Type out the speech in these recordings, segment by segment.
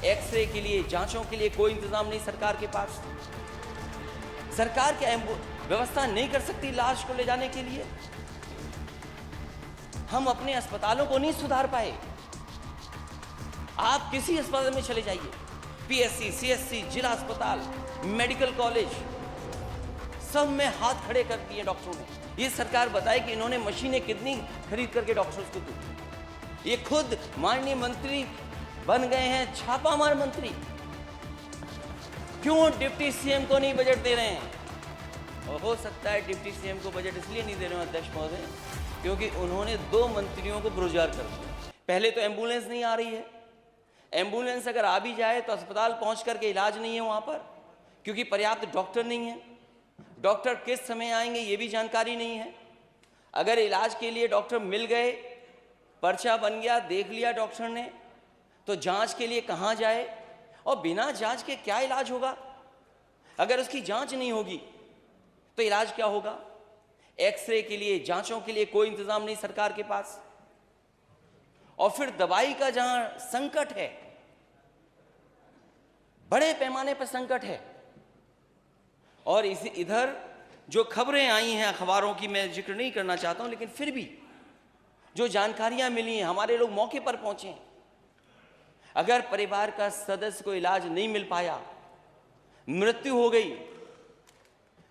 X ray के लिए, जांचों के लिए कोई इंतजाम नहीं सरकार के पास। सरकार क्या व्यवस्था नहीं कर सकती लाश को ले जाने के लिए? हम अपने अस्पतालों को नहीं सुधार पाए। आप किसी अस्पताल में चले जाइए, पीएससी, सीएससी, जिला अस्पताल, मेडिकल कॉलेज, सब में हाथ खड़े कर दिए डॉक्टरों ने। ये सरकार बताए कि इन्होंने मशीनें कितनी खरीद करके डॉक्टर्स को दी। ये खुद माननीय मंत्री बन गए हैं छापामार मंत्री। क्यों डिप्टी सीएम को नहीं बजट दे रहे हैं? और हो सकता है डिप्टी सीएम को बजट इसलिए नहीं दे रहे हैं अध्यक्ष महोदय, क्योंकि उन्होंने 2 मंत्रियों को बेरोजगार कर दिया। पहले तो एम्बुलेंस नहीं आ रही है। एम्बुलेंस अगर आ भी जाए तो अस्पताल पहुंच करके इलाज नहीं है वहां पर, क्योंकि पर्याप्त डॉक्टर नहीं है। डॉक्टर किस समय आएंगे ये भी जानकारी नहीं है। अगर इलाज के लिए डॉक्टर मिल गए, पर्चा बन गया, देख लिया डॉक्टर ने, तो जांच के लिए कहां जाए? और बिना जांच के क्या इलाज होगा? अगर उसकी जांच नहीं होगी तो इलाज क्या होगा? एक्सरे के लिए, जांचों के लिए कोई इंतजाम नहीं सरकार के पास। और फिर दवाई का जहां संकट है, बड़े पैमाने पर संकट है, और इधर जो खबरें आई हैं अखबारों की, मैं जिक्र नहीं करना चाहता हूं, लेकिन फिर भी जो जानकारियां मिली हैं, हमारे लोग मौके पर पहुंचे हैं। अगर परिवार का सदस्य को इलाज नहीं मिल पाया, मृत्यु हो गई,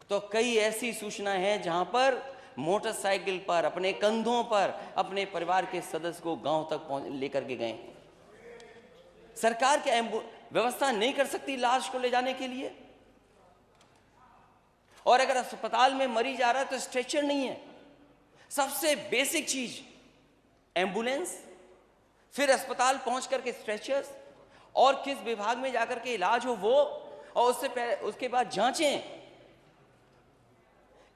तो कई ऐसी सूचनाएं हैं जहां पर मोटरसाइकिल पर, अपने कंधों पर अपने परिवार के सदस्य को गांव तक लेकर के गए हैं। सरकार क्या व्यवस्था नहीं कर सकती लाश को ले जाने के लिए? और अगर अस्पताल में मरीज आ रहा है तो स्ट्रेचर नहीं है। सबसे बेसिक चीज एम्बुलेंस, फिर अस्पताल पहुंच करके स्ट्रेचर्स, और किस विभाग में जाकर के इलाज हो वो, और उसके बाद जांचें।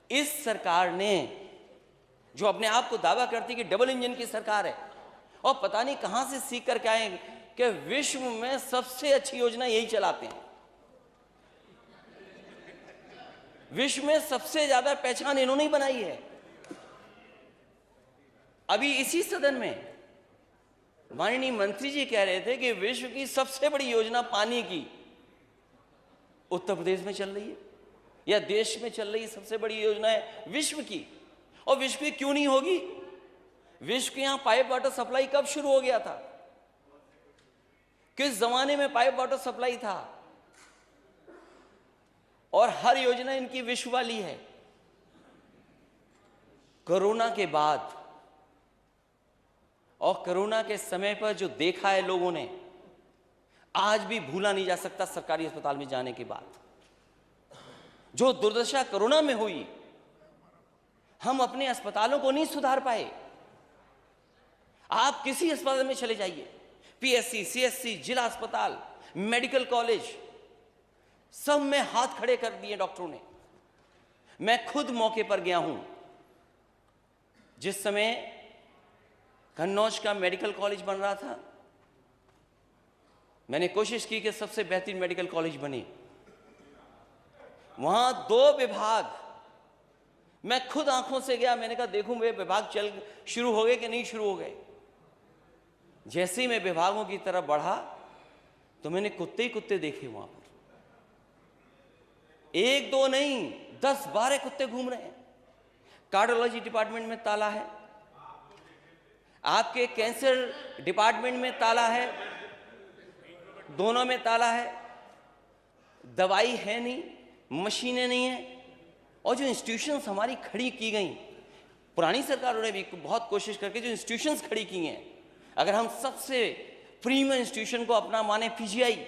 इस सरकार ने, जो अपने आप को दावा करती कि डबल इंजन की सरकार है, और पता नहीं कहां से सीख करके आए कि विश्व में सबसे अच्छी योजना यही चलाते हैं। विश्व में सबसे ज्यादा पहचान इन्होंने ही बनाई है। अभी इसी सदन में माननीय मंत्री जी कह रहे थे कि विश्व की सबसे बड़ी योजना पानी की उत्तर प्रदेश में चल रही है, या देश में चल रही सबसे बड़ी योजना है विश्व की। और विश्व की क्यों नहीं होगी? विश्व के यहां पाइप वाटर सप्लाई कब शुरू हो गया था? किस जमाने में पाइप वाटर सप्लाई था? और हर योजना इनकी विश्व वाली है। कोरोना के बाद और कोरोना के समय पर जो देखा है लोगों ने, आज भी भूला नहीं जा सकता। सरकारी अस्पताल में जाने के बाद जो दुर्दशा कोरोना में हुई, हम अपने अस्पतालों को नहीं सुधार पाए। आप किसी अस्पताल में चले जाइए, पीएससी, सीएससी, जिला अस्पताल, मेडिकल कॉलेज, सब में हाथ खड़े कर दिए डॉक्टरों ने। मैं खुद मौके पर गया हूं। जिस समय कन्नौज का मेडिकल कॉलेज बन रहा था, मैंने कोशिश की कि सबसे बेहतरीन मेडिकल कॉलेज बने। वहां 2 विभाग, मैं खुद आंखों से गया, मैंने कहा देखूं वे विभाग शुरू हो गए कि नहीं शुरू हो गए। जैसे ही मैं विभागों की तरफ बढ़ा तो मैंने कुत्ते ही कुत्ते देखे वहां पर। 1 2 नहीं, 10 12 कुत्ते घूम रहे हैं। कार्डियोलॉजी डिपार्टमेंट में ताला है, आपके कैंसर डिपार्टमेंट में ताला है, दोनों में ताला है। दवाई है नहीं, मशीनें नहीं है। और जो इंस्टीट्यूशंस हमारी खड़ी की गई, पुरानी सरकारों ने भी बहुत कोशिश करके जो इंस्टीट्यूशंस खड़ी की हैं, अगर हम सबसे प्रीमियम इंस्टीट्यूशन को अपना माने पीजीआई,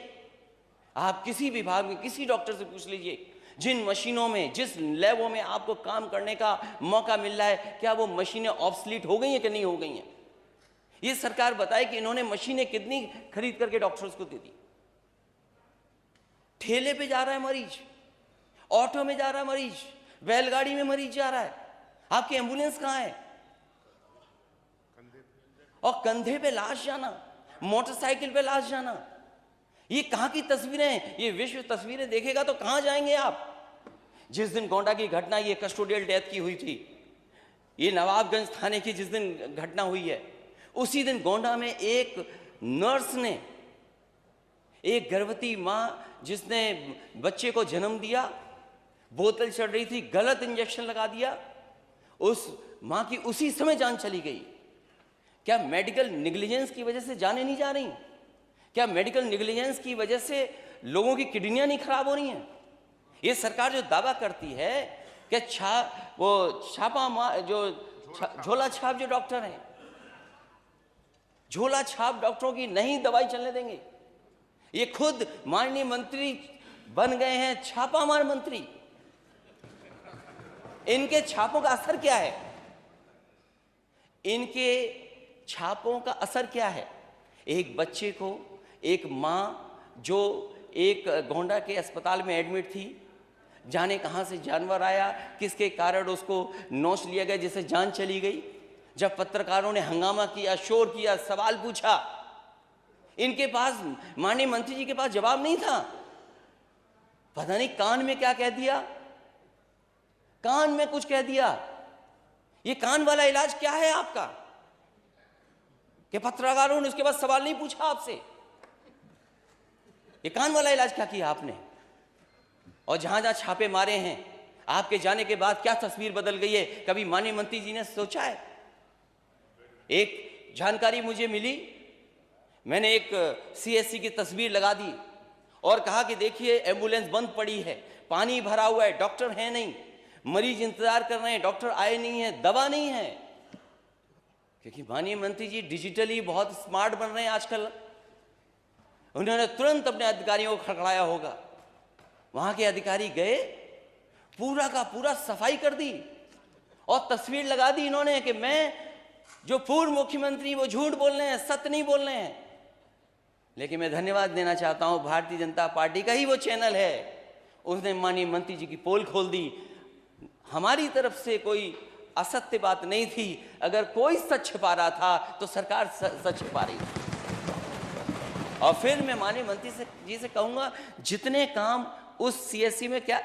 आप किसी विभाग में किसी डॉक्टर से पूछ लीजिए, जिन मशीनों में, जिस लैबों में आपको काम करने का मौका मिल रहा है, क्या वो मशीनें ऑब्सलीट हो गई हैं कि नहीं हो गई हैं? ये सरकार बताए कि इन्होंने मशीनें कितनी खरीद करके डॉक्टर्स को दे दी। ठेले पे जा रहा है मरीज, ऑटो में जा रहा है मरीज, बैलगाड़ी में मरीज जा रहा है, आपकी एम्बुलेंस कहां है? और कंधे पे लाश जाना, मोटरसाइकिल पे लाश जाना, ये कहां की तस्वीरें हैं? ये विश्व तस्वीरें देखेगा तो कहां जाएंगे आप? जिस दिन गोंडा की घटना, ये कस्टोडियल डेथ की हुई थी, ये नवाबगंज थाने की जिस दिन घटना हुई है, उसी दिन गोंडा में एक नर्स ने एक गर्भवती माँ जिसने बच्चे को जन्म दिया, बोतल चढ़ रही थी, गलत इंजेक्शन लगा दिया, उस माँ की उसी समय जान चली गई। क्या मेडिकल नेग्लिजेंस की वजह से जानें नहीं जा रही? क्या मेडिकल नेग्लिजेंस की वजह से लोगों की किडनियां नहीं खराब हो रही हैं? ये सरकार जो दावा करती है कि झोला छाप जो डॉक्टर हैं, झोला छाप डॉक्टरों की नहीं दवाई चलने देंगे। ये खुद माननीय मंत्री बन गए हैं छापामार मंत्री। इनके छापों का असर क्या है? इनके छापों का असर क्या है? एक बच्चे को, एक माँ जो एक गोंडा के अस्पताल में एडमिट थी, जाने कहां से जानवर आया, किसके कारण उसको नोच लिया गया, जिससे जान चली गई। जब पत्रकारों ने हंगामा किया, शोर किया, सवाल पूछा, इनके पास, माननीय मंत्री जी के पास जवाब नहीं था। पता नहीं कान में क्या कह दिया, कान में कुछ कह दिया। ये कान वाला इलाज क्या है आपका कि पत्रकारों ने उसके बाद सवाल नहीं पूछा आपसे? ये कान वाला इलाज क्या किया आपने? और जहां जहां छापे मारे हैं, आपके जाने के बाद क्या तस्वीर बदल गई है, कभी माननीय मंत्री जी ने सोचा है? एक जानकारी मुझे मिली, मैंने एक सीएससी की तस्वीर लगा दी और कहा कि देखिए एम्बुलेंस बंद पड़ी है, पानी भरा हुआ है, डॉक्टर है नहीं, मरीज इंतजार कर रहे हैं, डॉक्टर आए नहीं है, दवा नहीं है। क्योंकि माननीय मंत्री जी डिजिटली बहुत स्मार्ट बन रहे हैं आजकल। उन्होंने तुरंत अपने अधिकारियों को खड़खड़ाया होगा। वहां के अधिकारी गए, पूरा का पूरा सफाई कर दी और तस्वीर लगा दी इन्होंने कि मैं, जो पूर्व मुख्यमंत्री, वो झूठ बोल रहे हैं, सत्य नहीं बोल रहे हैं। लेकिन मैं धन्यवाद देना चाहता हूं, भारतीय जनता पार्टी का ही वो चैनल है, उसने माननीय मंत्री जी की पोल खोल दी। हमारी तरफ से कोई असत्य बात नहीं थी। अगर कोई सच छिपा रहा था तो सरकार सच छिपा रही थी। और फिर मैं माननीय मंत्री जी से कहूंगा, जितने काम उस सीएससी में, क्या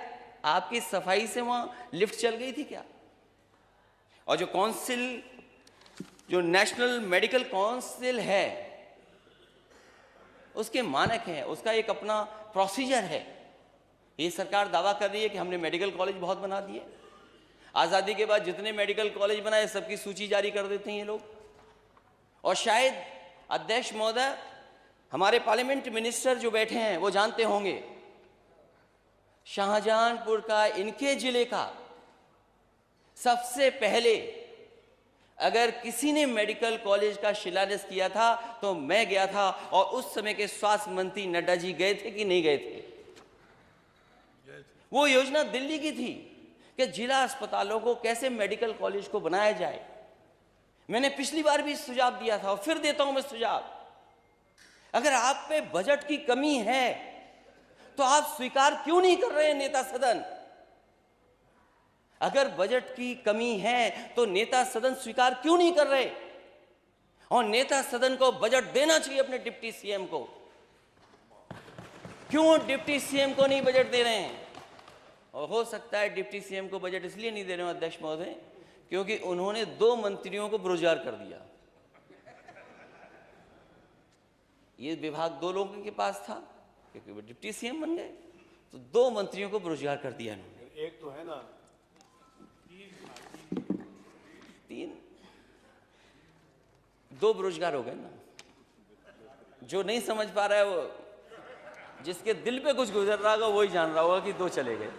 आपकी सफाई से वहां लिफ्ट चल गई थी क्या? और जो काउंसिल, जो नेशनल मेडिकल काउंसिल है, उसके मानक हैं, उसका एक अपना प्रोसीजर है। ये सरकार दावा कर रही है कि हमने मेडिकल कॉलेज बहुत बना दिए। आजादी के बाद जितने मेडिकल कॉलेज बनाए सबकी सूची जारी कर देते हैं ये लोग। और शायद अध्यक्ष महोदय, हमारे पार्लियामेंट मिनिस्टर जो बैठे हैं वो जानते होंगे, शाहजहांपुर का, इनके जिले का सबसे पहले अगर किसी ने मेडिकल कॉलेज का शिलान्यास किया था तो मैं गया था। और उस समय के स्वास्थ्य मंत्री नड्डा जी गए थे कि नहीं गए थे? वो योजना दिल्ली की थी कि जिला अस्पतालों को कैसे मेडिकल कॉलेज को बनाया जाए। मैंने पिछली बार भी सुझाव दिया था और फिर देता हूं मैं सुझाव। अगर आप पे बजट की कमी है तो आप स्वीकार क्यों नहीं कर रहे हैं नेता सदन? अगर बजट की कमी है तो नेता सदन स्वीकार क्यों नहीं कर रहे? और नेता सदन को बजट देना चाहिए अपने डिप्टी सीएम को। क्यों डिप्टी सीएम को नहीं बजट दे रहे हैं? और हो सकता है डिप्टी सीएम को बजट इसलिए नहीं दे रहे हो अध्यक्ष महोदय, क्योंकि उन्होंने 2 मंत्रियों को बेरोजगार कर दिया। ये विभाग 2 लोगों के पास था, क्योंकि वो डिप्टी सीएम बन गए, तो 2 मंत्रियों को बेरोजगार कर दिया इन्होंने। एक तो है ना, 2 बेरोजगार हो गए ना। जो नहीं समझ पा रहा है, वो, जिसके दिल पे कुछ गुजर रहा होगा वही जान रहा होगा कि 2 चले गए।